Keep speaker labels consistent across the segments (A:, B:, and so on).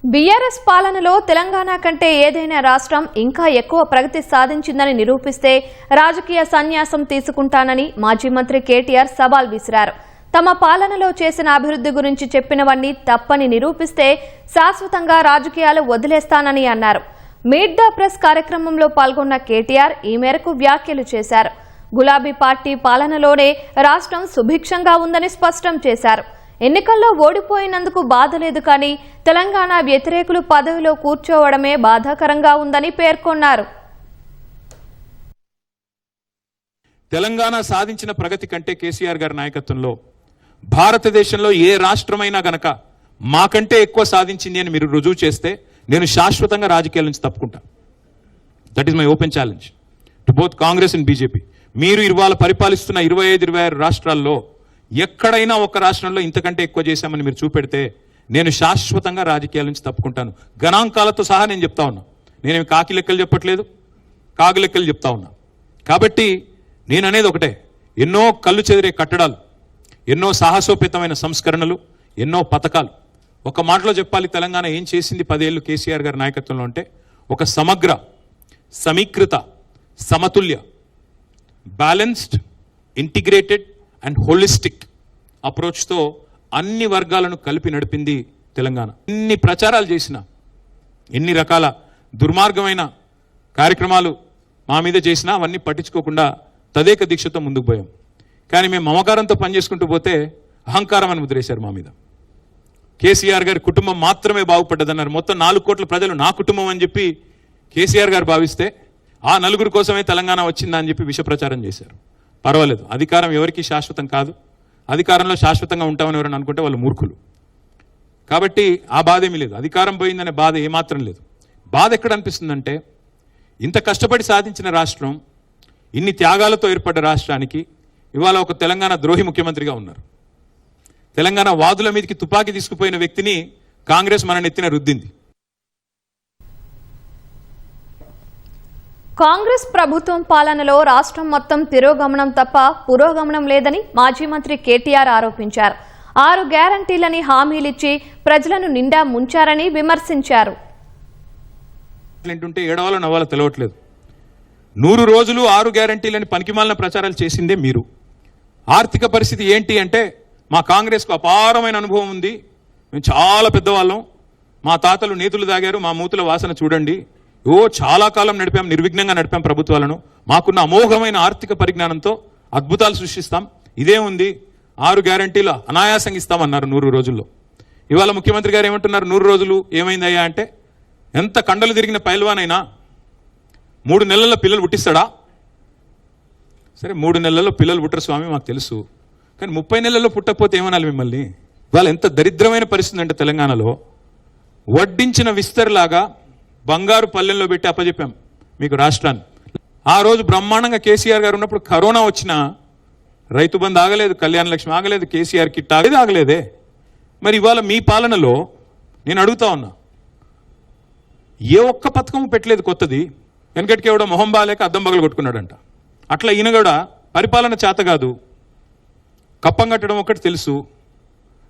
A: BRS పాలనలో తెలంగాణ కంటే ఏదైనా రాష్ట్రం ఇంకా ఎక్కువ ప్రగతి సాధించిందని నిరూపిస్తే రాజకీయ సన్యాసం తీసుకుంటానని మాజీ మంత్రి కేటీఆర్ సవాల్ విసిరారు. తమ పాలనలో చేసిన అభివృద్ధి గురించి చెప్పినవన్నీ తప్పని నిరూపిస్తే శాశ్వతంగా రాజకీయాలు వదిలేస్తానని అన్నారు. మీట్ ద ప్రెస్ కార్యక్రమంలో పాల్గొన్న కేటీఆర్ ఈ మేరకు వ్యాఖ్యలు చేశారు. గులాబీ పార్టీ పాలనలోనే రాష్ట్రం సుభిక్షంగా ఉందని స్పష్టం చేశారు. ఎన్నికల్లో ఓడిపోయినందుకు బాధ లేదు కానీ తెలంగాణ వ్యతిరేకులు పదవిలో కూర్చోవడమే బాధాకరంగా ఉందని పేర్కొన్నారు.
B: తెలంగాణ సాధించిన ప్రగతి కంటే కేసీఆర్ గారి నాయకత్వంలో భారతదేశంలో ఏ రాష్ట్రమైనా గనక మాకంటే ఎక్కువ సాధించింది అని మీరు రుజువు చేస్తే నేను శాశ్వతంగా రాజకీయాల నుంచి తప్పుకుంటా. That is my open challenge to both Congress and BJP. మీరు ఇవాళ పరిపాలిస్తున్న 25-26 రాష్ట్రాల్లో ఎక్కడైనా ఒక రాష్ట్రంలో ఇంతకంటే ఎక్కువ చేశామని మీరు చూపెడితే నేను శాశ్వతంగా రాజకీయాల నుంచి తప్పుకుంటాను. గణాంకాలతో సహా నేను చెప్తా ఉన్నా. నేనేమి కాకి లెక్కలు చెప్పట్లేదు, కాకి లెక్కలు చెప్తా ఉన్నా. కాబట్టి నేను అనేది ఒకటే, ఎన్నో కళ్ళు చెదిరే కట్టడాలు, ఎన్నో సాహసోపేతమైన సంస్కరణలు, ఎన్నో పథకాలు. ఒక మాటలో చెప్పాలి, తెలంగాణ ఏం చేసింది 10 ఏళ్ళు కేసీఆర్ గారి నాయకత్వంలో అంటే ఒక సమగ్ర, సమీకృత, సమతుల్య, బ్యాలెన్స్డ్, ఇంటిగ్రేటెడ్ అండ్ హోలిస్టిక్ అప్రోచ్తో అన్ని వర్గాలను కలిపి నడిపింది తెలంగాణ. ఎన్ని ప్రచారాలు చేసినా, ఎన్ని రకాల దుర్మార్గమైన కార్యక్రమాలు మా మీద చేసినా అవన్నీ పట్టించుకోకుండా తదేక దీక్షతో ముందుకు పోయాం. కానీ మేము మమకారంతో పనిచేసుకుంటూ పోతే అహంకారం అని ముద్రేశారు మా మీద. కేసీఆర్ గారి కుటుంబం మాత్రమే బాగుపడ్డదన్నారు. మొత్తం 4 కోట్ల ప్రజలు నా కుటుంబం అని చెప్పి కేసీఆర్ గారు భావిస్తే ఆ 4 కోసమే తెలంగాణ వచ్చిందా అని చెప్పి విష ప్రచారం చేశారు. పర్వాలేదు, అధికారం ఎవరికి శాశ్వతం కాదు. అధికారంలో శాశ్వతంగా ఉంటామని ఎవరైనా అనుకుంటే వాళ్ళు మూర్ఖులు. కాబట్టి ఆ బాధ ఏమీ లేదు. అధికారం పోయిందనే బాధ ఏమాత్రం లేదు. బాధ ఎక్కడ అనిపిస్తుందంటే, ఇంత కష్టపడి సాధించిన రాష్ట్రం, ఇన్ని త్యాగాలతో ఏర్పడ్డ రాష్ట్రానికి ఇవాళ ఒక తెలంగాణ ద్రోహి ముఖ్యమంత్రిగా ఉన్నారు. తెలంగాణ వాదుల మీదకి తుపాకీ తీసుకుపోయిన వ్యక్తిని కాంగ్రెస్ మన నెత్తిన రుద్దింది.
A: కాంగ్రెస్ ప్రభుత్వం పాలనలో రాష్ట్రం మొత్తం తిరోగమనం తప్ప పురోగమనం లేదని మాజీ మంత్రి కేటీఆర్ ఆరోపించారు. 6 గ్యారంటీలని హామీలిచ్చి ప్రజలను నిండా ముంచారని విమర్శించారు.
B: ఏడవాలో నవ్వాలో తెలవట్లేదు. 100 రోజులు 6 గ్యారంటీలని పనికిమాలిన ప్రచారాలు చేసిందే మీరు. ఆర్థిక పరిస్థితి ఏంటి అంటే, మా కాంగ్రెస్కు అపారమైన అనుభవం ఉంది, మేము చాలా పెద్దవాళ్ళం, మా తాతలు నేతులు తాగారు, మా మూతుల వాసన చూడండి, చాలా కాలం నడిపాం, నిర్విఘ్నంగా నడిపాం ప్రభుత్వాలను, మాకున్న అమోఘమైన ఆర్థిక పరిజ్ఞానంతో అద్భుతాలు సృష్టిస్తాం, ఇదే ఉంది, 6 గ్యారంటీలు అనాయాసంగా ఇస్తామన్నారు 100 రోజుల్లో. ఇవాళ ముఖ్యమంత్రి గారు ఏమంటున్నారు, 100 రోజులు ఏమైందయ్యా అంటే, ఎంత కండలు తిరిగిన పైల్వానైనా 3 నెలల్లో పిల్లలు పుట్టిస్తాడా? సరే, 3 నెలల్లో పిల్లలు పుట్టరు స్వామి, మాకు తెలుసు. కానీ 30 నెలల్లో పుట్టకపోతే ఏమనాలి మిమ్మల్ని? ఇవాళ ఎంత దరిద్రమైన పరిస్థితి అంటే, తెలంగాణలో వడ్డించిన విస్తరిలాగా బంగారు పల్లెల్లో పెట్టి అప్పచెప్పాం మీకు రాష్ట్రాన్ని. ఆ రోజు బ్రహ్మాండంగా కేసీఆర్ గారు ఉన్నప్పుడు కరోనా వచ్చినా రైతు బంధు ఆగలేదు, కళ్యాణ లక్ష్మి ఆగలేదు, కేసీఆర్ కిట్ ఆగలేదే. మరి ఇవాళ మీ పాలనలో నేను అడుగుతా ఉన్నా, ఏ ఒక్క పథకం పెట్టలేదు కొత్తది. వెనకటికి ఎవడో మొహం బాలేక అద్దం బగలు కొట్టుకున్నాడంట. అట్లా ఈయన కూడా పరిపాలన చేత కాదు, కప్పం కట్టడం ఒక్కటి తెలుసు,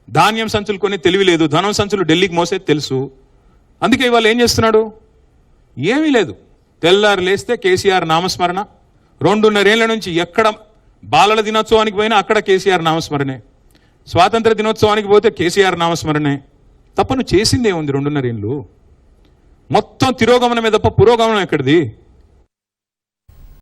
B: ధాన్యం సంచులు కొని తెలివి లేదు, ధనం సంచులు ఢిల్లీకి మోసేది తెలుసు. అందుకే ఇవాళ ఏం చేస్తున్నాడు? ఏమీ లేదు. తెల్లారు లేస్తే కేసీఆర్ నామస్మరణ. 2.5 ఏళ్ల నుంచి ఎక్కడ బాలల దినోత్సవానికి పోయినా అక్కడ కేసీఆర్ నామస్మరణే, స్వాతంత్ర దినోత్సవానికి పోతే కేసీఆర్ నామస్మరణే. తప్ప నువ్వు చేసింది ఏముంది 2.5 ఏళ్ళు? మొత్తం తిరోగమనమే తప్ప పురోగమనం ఎక్కడిది?